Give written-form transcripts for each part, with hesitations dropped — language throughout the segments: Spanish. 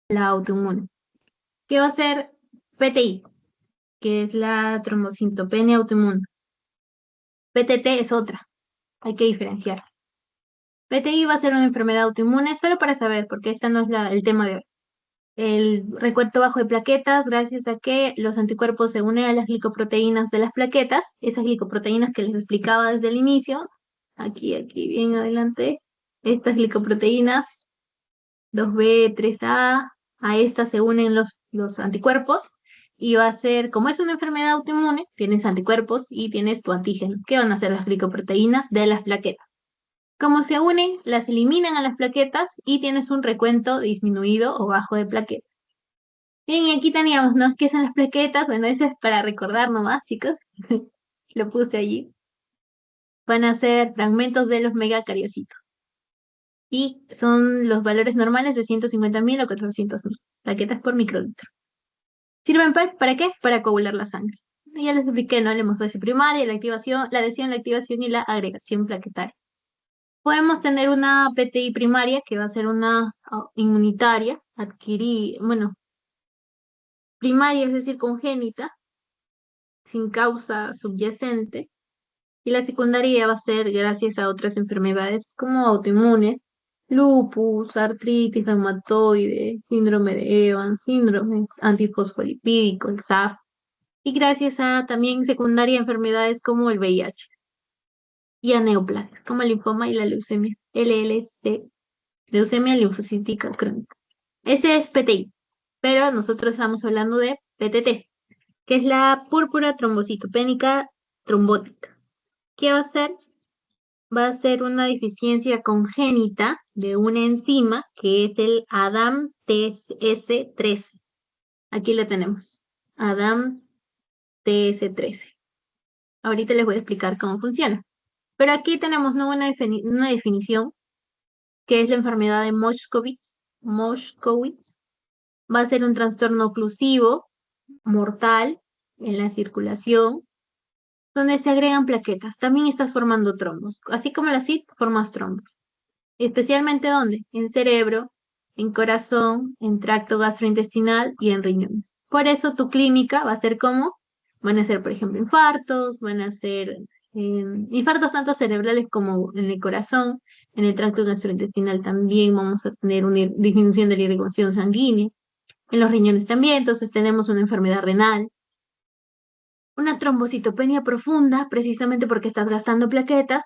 la autoinmune. ¿Qué va a ser PTI? Que es la trombocitopenia autoinmune. PTT es otra, hay que diferenciar. PTI va a ser una enfermedad autoinmune, solo para saber, porque esta no es el tema de hoy. El recuento bajo de plaquetas, gracias a que los anticuerpos se unen a las glicoproteínas de las plaquetas, esas glicoproteínas que les explicaba desde el inicio, aquí bien adelante, estas glicoproteínas 2B, 3A, a estas se unen los anticuerpos y va a ser, como es una enfermedad autoinmune, tienes anticuerpos y tienes tu antígeno. ¿Qué van a hacer las glicoproteínas de las plaquetas? Como se unen, las eliminan a las plaquetas y tienes un recuento disminuido o bajo de plaquetas. Bien, y aquí teníamos, ¿no? ¿Qué son las plaquetas? Bueno, eso es para recordar nomás, chicos. Lo puse allí. Van a ser fragmentos de los megacariocitos. Y son los valores normales de 150.000 o 400.000 plaquetas por microlitro. ¿Sirven para qué? Para coagular la sangre. Ya les expliqué, ¿no? La hemostasi primaria, la activación, la adhesión, la activación y la agregación plaquetaria. Podemos tener una PTI primaria, que va a ser una inmunitaria, bueno, primaria, es decir, congénita, sin causa subyacente. Y la secundaria va a ser gracias a otras enfermedades como autoinmunes, lupus, artritis reumatoide, síndrome de Evans, síndrome antifosfolipídico, el SAF, y gracias a también secundaria enfermedades como el VIH y a neoplasias como el linfoma y la leucemia, LLC, leucemia linfocítica crónica. Ese es PTI, pero nosotros estamos hablando de PTT, que es la púrpura trombocitopénica trombótica. ¿Qué va a ser? Va a ser una deficiencia congénita de una enzima que es el ADAM-TS13. Aquí lo tenemos, ADAM-TS13. Ahorita les voy a explicar cómo funciona. Pero aquí tenemos, ¿no? una definición, que es la enfermedad de Moshkowitz. Moshkowitz va a ser un trastorno oclusivo, mortal, en la circulación, donde se agregan plaquetas. También estás formando trombos. Así como la CIT, formas trombos. Especialmente ¿dónde? En cerebro, en corazón, en tracto gastrointestinal y en riñones. Por eso tu clínica va a ser como, van a ser, por ejemplo, infartos, van a ser infartos tanto cerebrales como en el corazón, en el tracto gastrointestinal también vamos a tener una disminución de la irrigación sanguínea, en los riñones también, entonces tenemos una enfermedad renal, una trombocitopenia profunda, precisamente porque estás gastando plaquetas,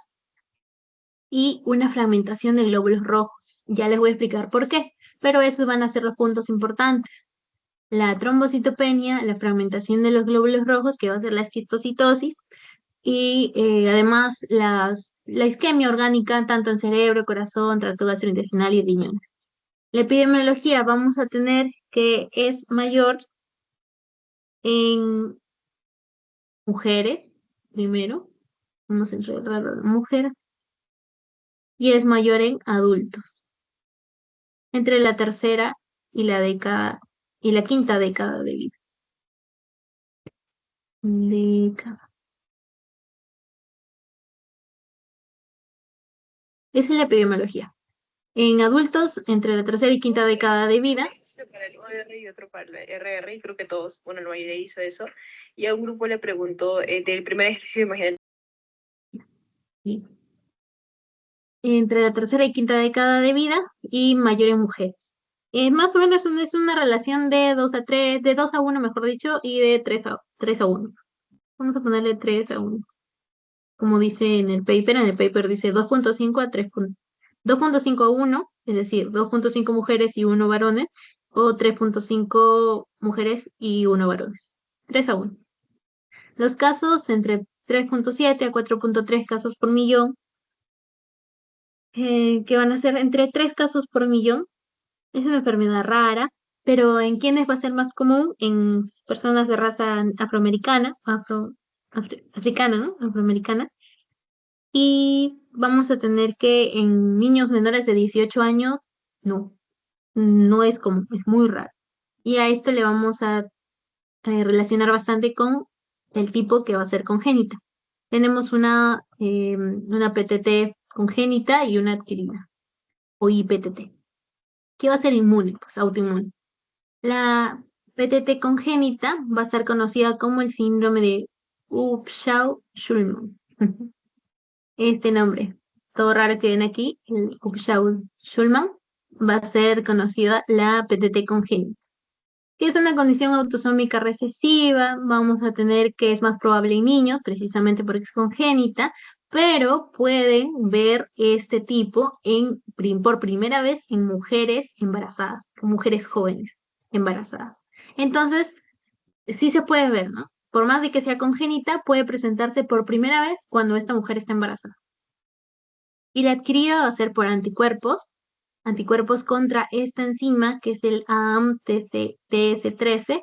y una fragmentación de glóbulos rojos. Ya les voy a explicar por qué, pero esos van a ser los puntos importantes. La trombocitopenia, la fragmentación de los glóbulos rojos, que va a ser la esquistocitosis, y además la isquemia orgánica, tanto en cerebro, corazón, tracto gastrointestinal y riñones. La epidemiología vamos a tener que es mayor en mujeres, primero, vamos a entrar a la mujer, y es mayor en adultos, entre la tercera y la quinta década de vida. Década. Esa es la epidemiología. En adultos, entre la tercera y quinta década de vida. Para el OR y otro para el RR, y creo que todos, bueno, la mayoría hizo eso. Y a un grupo le preguntó del primer ejercicio, imagínate. Sí. Entre la tercera y quinta década de vida y mayor en mujeres. Más o menos es una relación de 2 a 3, de 2 a 1, mejor dicho, y de 3 a 1. Vamos a ponerle 3 a 1. Como dice en el paper dice 2.5 a 3. 2.5 a 1, es decir, 2.5 mujeres y 1 varones, o 3.5 mujeres y 1 varones. 3 a 1. Los casos entre 3.7 a 4.3 casos por millón, que van a ser entre 3 casos por millón. Es una enfermedad rara, pero ¿en quiénes va a ser más común? En personas de raza afroamericana, africana, ¿no? Afroamericana. Y vamos a tener que en niños menores de 18 años, no, no es común, es muy raro. Y a esto le vamos a relacionar bastante con el tipo que va a ser congénita. Tenemos una PTT congénita y una adquirida, o IPTT. ¿Qué va a ser inmune? Pues autoinmune. La PTT congénita va a ser conocida como el síndrome de Upshaw-Schulman. Este nombre, todo raro que ven aquí, el Upshaw-Schulman, va a ser conocida la PTT congénita, que es una condición autosómica recesiva. Vamos a tener que es más probable en niños, precisamente porque es congénita, pero pueden ver este tipo por primera vez en mujeres embarazadas, mujeres jóvenes embarazadas. Entonces, sí se puede ver, ¿no? Por más de que sea congénita, puede presentarse por primera vez cuando esta mujer está embarazada. Y la adquirida va a ser por anticuerpos contra esta enzima, que es el AMTS13,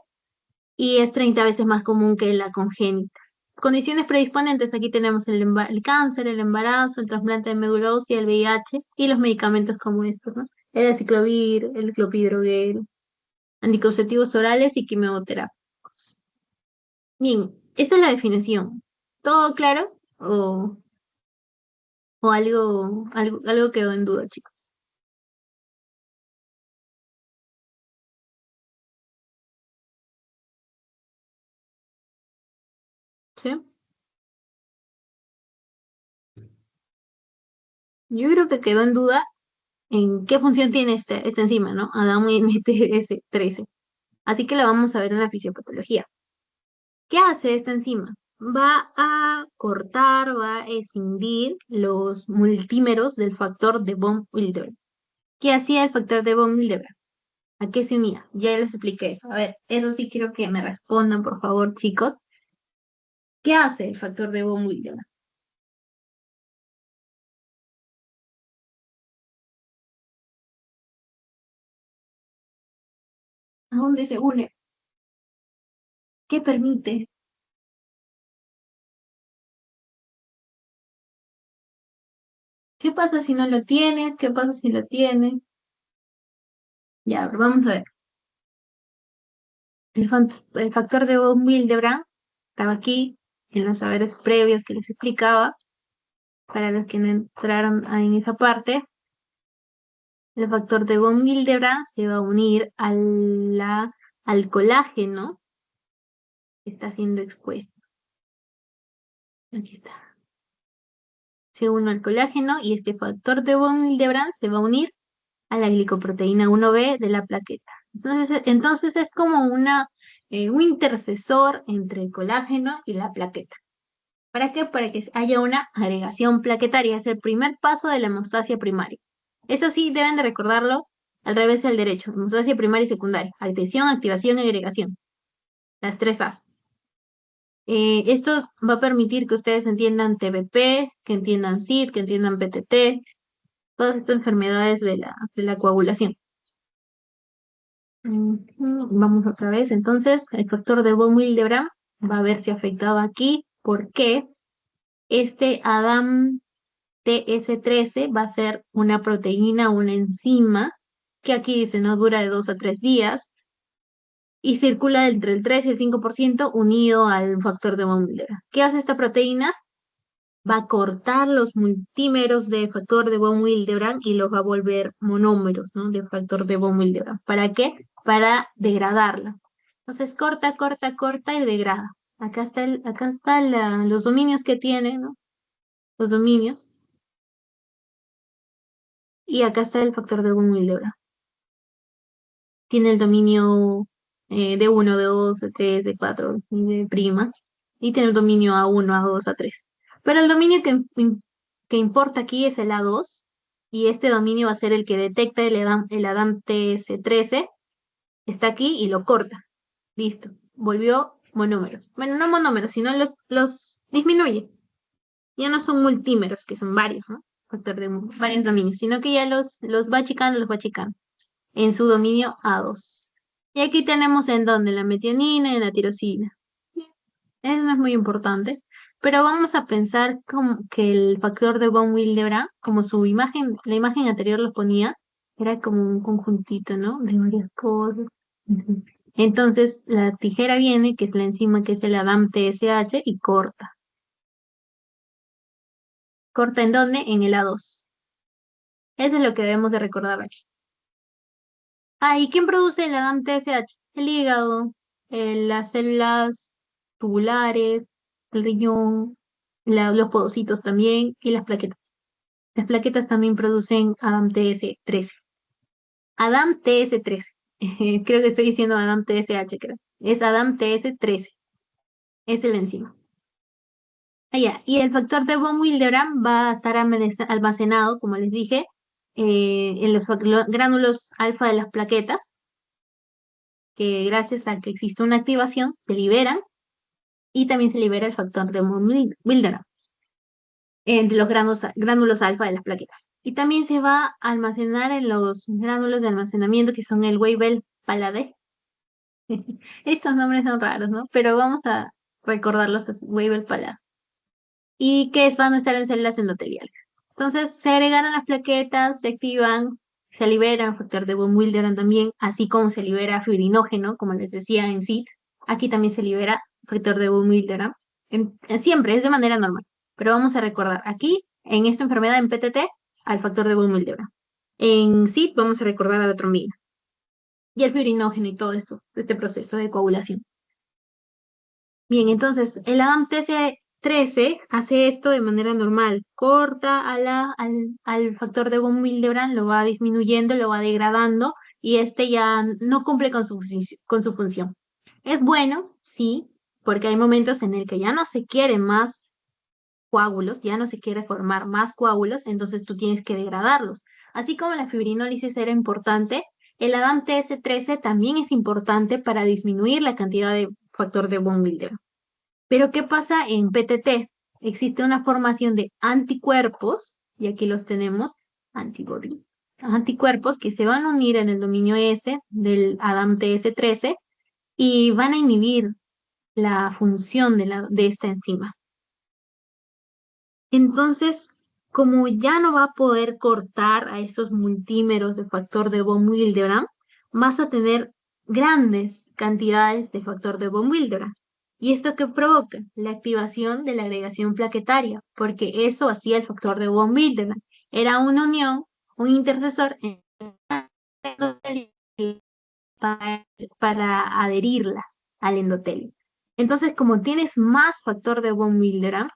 y es 30 veces más común que la congénita. Condiciones predisponentes, aquí tenemos el cáncer, el embarazo, el trasplante de médula ósea, el VIH y los medicamentos como estos, ¿no? El aciclovir, el clopidogrel, anticonceptivos orales y quimioterapia. Bien, esa es la definición. ¿Todo claro? ¿O algo quedó en duda, chicos? ¿Sí? Yo creo que quedó en duda en qué función tiene esta enzima, ¿no? ADAMTS13. Así que la vamos a ver en la fisiopatología. ¿Qué hace esta enzima? Va a cortar, va a escindir los multímeros del factor de von Willebrand. ¿Qué hacía el factor de von Willebrand? ¿A qué se unía? Ya les expliqué eso. A ver, eso sí quiero que me respondan, por favor, chicos. ¿Qué hace el factor de von Willebrand? ¿A dónde se une? ¿Qué permite? ¿Qué pasa si no lo tienes? ¿Qué pasa si lo tienes? Ya, a ver, vamos a ver. El factor de von Willebrand estaba aquí en los saberes previos que les explicaba. Para los que no entraron en esa parte, el factor de von Willebrand se va a unir al colágeno que está siendo expuesto. Aquí está. Se une al colágeno y este factor de von Willebrand se va a unir a la glicoproteína 1B de la plaqueta. Entonces es como un intercesor entre el colágeno y la plaqueta. ¿Para qué? Para que haya una agregación plaquetaria. Es el primer paso de la hemostasia primaria. Eso sí, deben de recordarlo al revés del derecho. Hemostasia primaria y secundaria. Adhesión, activación y agregación. Las tres A's. Esto va a permitir que ustedes entiendan TBP, que entiendan SID, que entiendan PTT, todas estas enfermedades de la coagulación. Vamos otra vez. Entonces, el factor de von Willebrand va a verse afectado aquí. ¿Por qué? Este Adam TS13 va a ser una proteína, una enzima, que aquí dice no dura de 2 a 3 días y circula entre el 3 y el 5% unido al factor de von Willebrand. ¿Qué hace esta proteína? Va a cortar los multímeros de factor de von Willebrand y los va a volver monómeros, ¿no? De factor de von Willebrand. ¿Para qué? Para degradarla. Entonces corta, corta, corta y degrada. Acá están los dominios que tiene, ¿no? Los dominios. Y acá está el factor de von Willebrand. Tiene el dominio de uno, de 2, de 3, de 4, y de prima, y tiene el dominio A1, A2, A3. Pero el dominio que importa aquí es el A2, y este dominio va a ser el que detecta el Adam TS13, está aquí y lo corta. Listo, volvió monómeros. Bueno, no monómeros, sino los disminuye. Ya no son multímeros, que son varios, ¿no? Factor de varios dominios, sino que ya los va achicando, en su dominio A2. Y aquí tenemos en donde la metionina y la tirosina. Eso no es muy importante, pero vamos a pensar como que el factor de von Willebrand, como la imagen anterior lo ponía, era como un conjuntito, ¿no? De varias cosas. Ujú. Entonces la tijera viene, que es la enzima que es el ADAM TSH, y corta. ¿Corta en dónde? En el A2. Eso es lo que debemos de recordar aquí. ¿Y quién produce el ADAM-TSH? El hígado, las células tubulares, el riñón, los podocitos también y las plaquetas. Las plaquetas también producen ADAM-TS13. ADAM-TS13. Creo que estoy diciendo ADAM-TSH, creo. Es ADAM-TS13. Es el enzima. Ya. Y el factor de von Willebrand va a estar almacenado, como les dije, en los gránulos alfa de las plaquetas, que gracias a que existe una activación se liberan y también se libera el factor de von Willebrand entre los gránulos alfa de las plaquetas. Y también se va a almacenar en los gránulos de almacenamiento que son el Weibel-Palade. Estos nombres son raros, ¿no? Pero vamos a recordarlos así, Weibel-Palade. Y que van a estar en células endoteliales. Entonces, se agregaron las plaquetas, se activan, se liberan factor de von Willebrand también, así como se libera fibrinógeno, como les decía en sí. Aquí también se libera factor de von Willebrand. Siempre, es de manera normal. Pero vamos a recordar, aquí, en esta enfermedad en PTT, al factor de von Willebrand. En SID vamos a recordar a la trombina. Y el fibrinógeno y todo esto, este proceso de coagulación. Bien, entonces el ADAM-TC13 hace esto de manera normal, corta al factor de von Willebrand, lo va disminuyendo, lo va degradando y este ya no cumple con su función. Es bueno, sí, porque hay momentos en el que ya no se quieren más coágulos, ya no se quiere formar más coágulos, entonces tú tienes que degradarlos. Así como la fibrinólisis era importante, el ADAM-TS13 también es importante para disminuir la cantidad de factor de von Willebrand. Pero ¿qué pasa en PTT? Existe una formación de anticuerpos, y aquí los tenemos, antibody, anticuerpos que se van a unir en el dominio S del ADAM-TS13 y van a inhibir la función de esta enzima. Entonces, como ya no va a poder cortar a esos multímeros de factor de von Willebrand, vas a tener grandes cantidades de factor de von Willebrand. ¿Y esto qué provoca? La activación de la agregación plaquetaria, porque eso hacía el factor de von Willebrand. Era una unión, un intercesor para adherirlas al endotelio. Entonces, como tienes más factor de von Willebrand,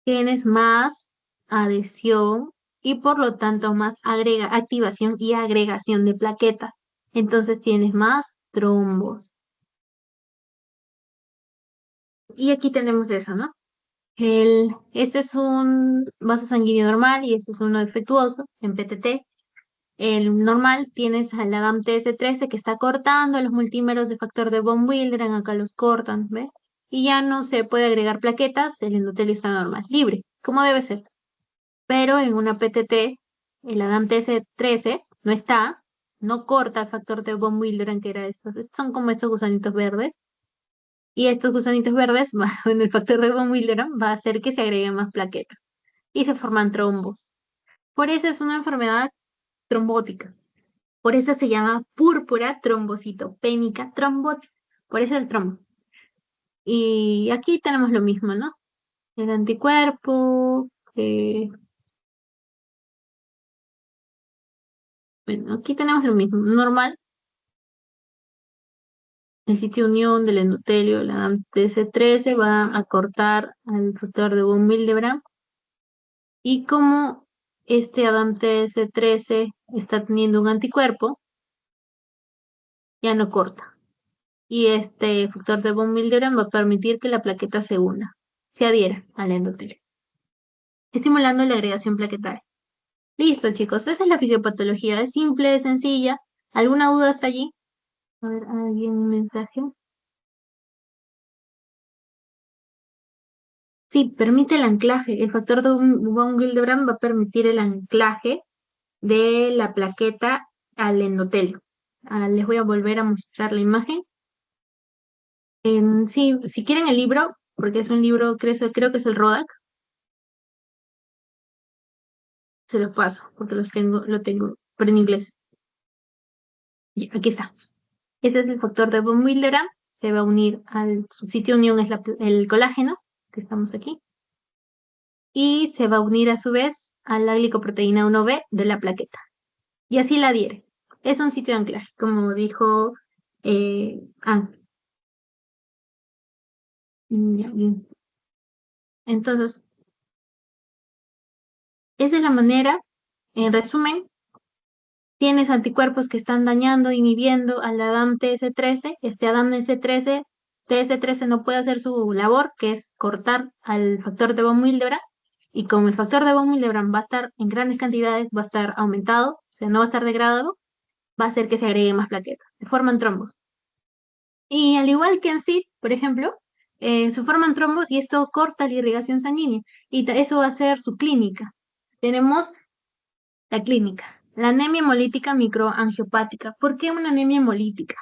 tienes más adhesión y por lo tanto más activación y agregación de plaquetas. Entonces tienes más trombos. Y aquí tenemos eso, ¿no? Este es un vaso sanguíneo normal y este es uno defectuoso en PTT. El normal tienes al ADAM-TS13 que está cortando los multímeros de factor de von Willebrand, acá los cortan, ¿ves? Y ya no se puede agregar plaquetas, el endotelio está normal, libre, como debe ser. Pero en una PTT, el ADAM-TS13 no está, no corta el factor de von Willebrand, que era estos, son como estos gusanitos verdes, y estos gusanitos verdes, en el factor de von Willebrand, va a hacer que se agreguen más plaquetas y se forman trombos. Por eso es una enfermedad trombótica. Por eso se llama púrpura trombocitopénica trombótica. Por eso el trombo. Y aquí tenemos lo mismo, ¿no? El anticuerpo, bueno, aquí tenemos lo mismo, normal. El sitio unión del endotelio, la ADAM-TS13, va a cortar al factor de von Willebrand. Y como este ADAM-TS13 está teniendo un anticuerpo, ya no corta. Y este factor de von Willebrand va a permitir que la plaqueta se una, se adhiera al endotelio, estimulando la agregación plaquetaria. Listo, chicos, esa es la fisiopatología. Es simple, es sencilla. ¿Alguna duda hasta allí? A ver, ¿alguien un mensaje? Sí, permite el anclaje. El factor de von Willebrand va a permitir el anclaje de la plaqueta al endotelio. Les voy a volver a mostrar la imagen. Sí, si quieren el libro, porque es un libro, creo que es el Rodac, se los paso, porque lo tengo, pero en inglés. Y aquí está. Este es el factor de von Willebrand. Se va a unir al su sitio unión, es el colágeno, que estamos aquí. y se va a unir a su vez a la glicoproteína 1B de la plaqueta. Y así la adhiere. Es un sitio de anclaje, como dijo Ángel. Ya, bien. Entonces, esa es la manera, en resumen, tienes anticuerpos que están dañando, inhibiendo al Adam TS13. Este Adam TS13 no puede hacer su labor, que es cortar al factor de von Willebrand. Y como el factor de von Willebrand va a estar en grandes cantidades, va a estar aumentado, o sea, no va a estar degradado, va a hacer que se agreguen más plaquetas. Se forman trombos. Y al igual que en SID, por ejemplo, se forman trombos y esto corta la irrigación sanguínea. Y eso va a ser su clínica. Tenemos la clínica. La anemia hemolítica microangiopática. ¿Por qué una anemia hemolítica?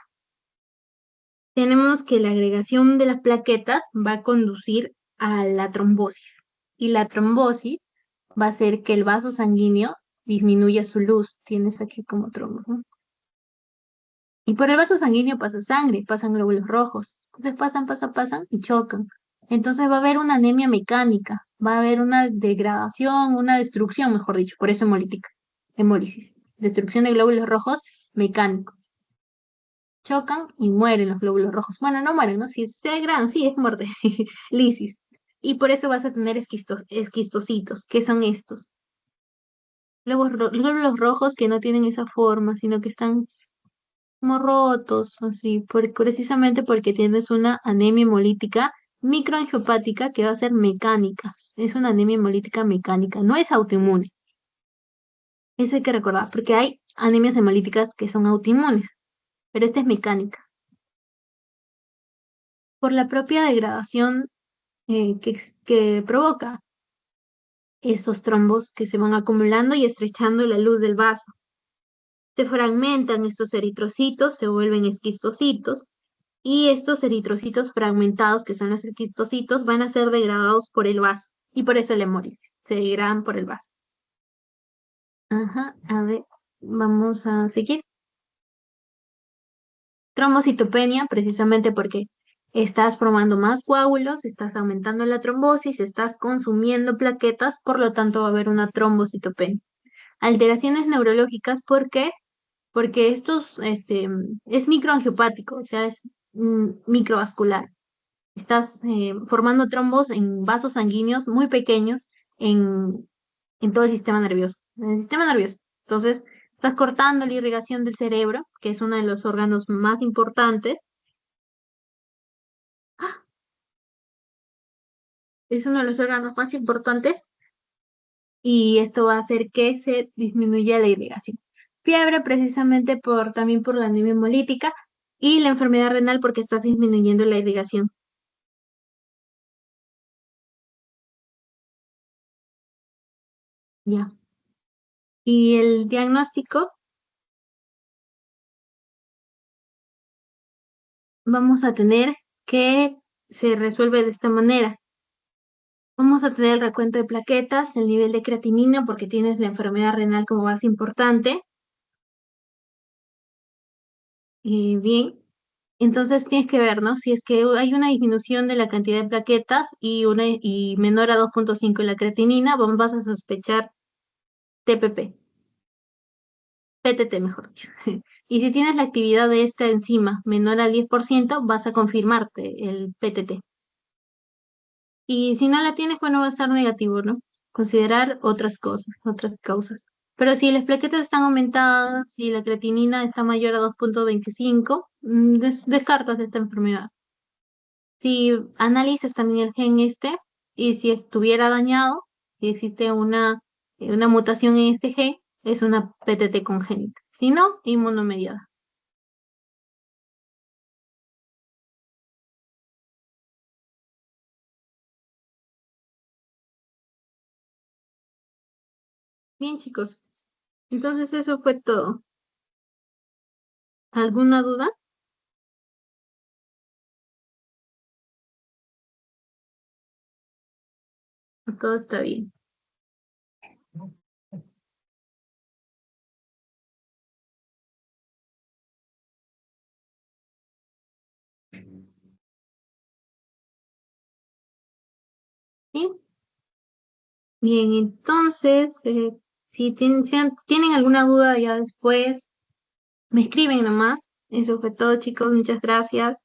Tenemos que la agregación de las plaquetas va a conducir a la trombosis. Y la trombosis va a hacer que el vaso sanguíneo disminuya su luz. Tienes aquí como trombo, ¿no? Y por el vaso sanguíneo pasa sangre, pasan glóbulos rojos. Entonces pasan y chocan. Entonces va a haber una anemia mecánica, va a haber una degradación, una destrucción, mejor dicho, por eso hemolítica, hemólisis. Destrucción de glóbulos rojos mecánico. Chocan y mueren los glóbulos rojos. Bueno, no mueren, ¿no? Si se degradan, sí, es muerte. Lisis. Y por eso vas a tener esquistocitos. ¿Qué son estos? Glóbulos rojos que no tienen esa forma, sino que están como rotos, así, precisamente porque tienes una anemia hemolítica microangiopática que va a ser mecánica. Es una anemia hemolítica mecánica, no es autoinmune. Eso hay que recordar, porque hay anemias hemolíticas que son autoinmunes, pero esta es mecánica. Por la propia degradación que provoca estos trombos que se van acumulando y estrechando la luz del vaso. Se fragmentan estos eritrocitos, se vuelven esquistocitos. Y estos eritrocitos fragmentados, que son los eritrocitos, van a ser degradados por el vaso. Y por eso la hemólisis. Se degradan por el vaso. Ajá, a ver, vamos a seguir. Trombocitopenia, precisamente porque estás formando más coágulos, estás aumentando la trombosis, estás consumiendo plaquetas, por lo tanto va a haber una trombocitopenia. Alteraciones neurológicas, ¿por qué? Porque es microangiopático, o sea, es microvascular. Estás formando trombos en vasos sanguíneos muy pequeños en, en todo el sistema nervioso. En el sistema nervioso. Entonces, estás cortando la irrigación del cerebro, que es uno de los órganos más importantes. ¡Ah! Es uno de los órganos más importantes y esto va a hacer que se disminuya la irrigación. Fiebre precisamente también por la anemia hemolítica y la enfermedad renal porque estás disminuyendo la irrigación. Ya. Y el diagnóstico vamos a tener que se resuelve de esta manera. Vamos a tener el recuento de plaquetas, el nivel de creatinina, porque tienes la enfermedad renal como base importante. Y bien, entonces tienes que ver, ¿no? Si es que hay una disminución de la cantidad de plaquetas y menor a 2,5 en la creatinina, vas a sospechar TPP, PTT mejor dicho. Y si tienes la actividad de esta enzima menor al 10%, vas a confirmarte el PTT. Y si no la tienes, bueno, va a estar negativo, ¿no? Considerar otras cosas, otras causas. Pero si las plaquetas están aumentadas, si la creatinina está mayor a 2,25, descartas esta enfermedad. Si analizas también el gen y si estuviera dañado, si existe una mutación en este gen, es una PTT congénita. Si no, inmunomediada. Bien, chicos. Entonces eso fue todo. ¿Alguna duda? Todo está bien. ¿Sí? Bien, entonces, si tienen alguna duda ya después, me escriben nomás. Eso fue todo, chicos. Muchas gracias.